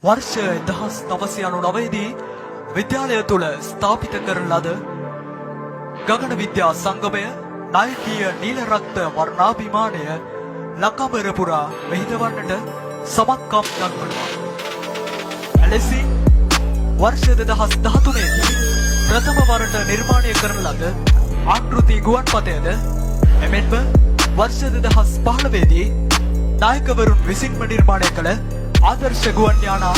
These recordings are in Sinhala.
वर्ष 1999 विद्यालय තුළ ස්ථාපිත කරන ලද ගගන විද්‍යා සංගමය නායකීය නීල රක්ත වර්ණාභිමානය ලකබර පුරා මෙහිදවන්නට සමත්කම් දක්වනවා. එලෙසින් वर्ष 2013 प्रथम වරට නිර්මාණය කරන ලද ආකෘති ගුවන්පතයද එමෙන්ම वर्ष 2015 නායකවරුන් විසින්ම නිර්මාණය කළ ආදර්ශ ගුවන් යානා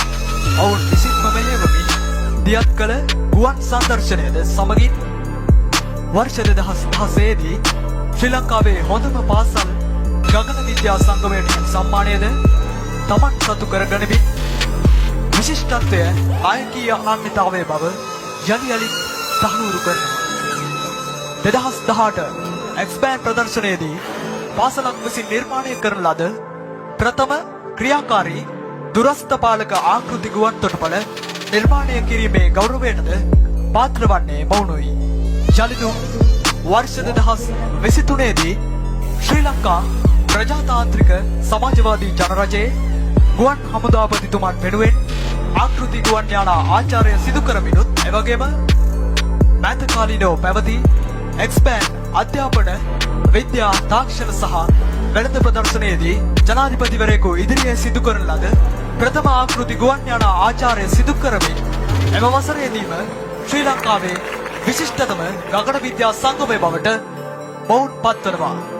ඔවුන් විසින්ම මෙහෙයවමින් දියත් කළ ගුවන් සංදර්ශනයද සමගින් वर्ष 2016 ශ්‍රී ලංකාවේ හොඳම පාසල් ගගන විද්‍යා සංගමයට සම්මානයද තමන් සතු කරගනිමින් විශිෂ්ටත්වය ආයකීය අනන්‍යතාවයේ බව යලි යලි තහවුරු කරනවා. 2018 එක්ස්පෑන්ඩ් ප්‍රදර්ශනයේදී පාසලක් විසින් නිර්මාණය කරන ලද ප්‍රථම ක්‍රියාකාරී දුරස්ථ පාලක ආකෘති ගුවන් තොටුපළ නිර්මාණය කිරීමේ ගෞරවයටද පාත්‍ර වන්නේ මොවුනුයි. යලිදු वर्ष 2023 ශ්‍රී ලංකා ප්‍රජාතාන්ත්‍රික සමාජවාදී ජනරජයේ ගුවන් හමුදාපතිතුමන් වෙනුවෙන් ආකෘති ගුවන් යානා ආචාර්ය සිදු කරමිනුත් එවැගේම මෑත කාලීනව පැවති එක්ස්පෑන්ඩ් අධ්‍යාපන විද්‍යා තාක්ෂණ සහ වෙළඳ ප්‍රදර්ශනයේදී ජනාධිපතිවරයෙකු ඉදිරියේ සිදු කරන ලද ප්‍රථම ආකෘති ගුවන් යානා ආචාර්ය සිදු කරමින් එම වසරේදීම ශ්‍රී ලංකාවේ විශිෂ්ටතම ගගන විද්‍යා සංගමය බවට මොවුන් පත්වනවා.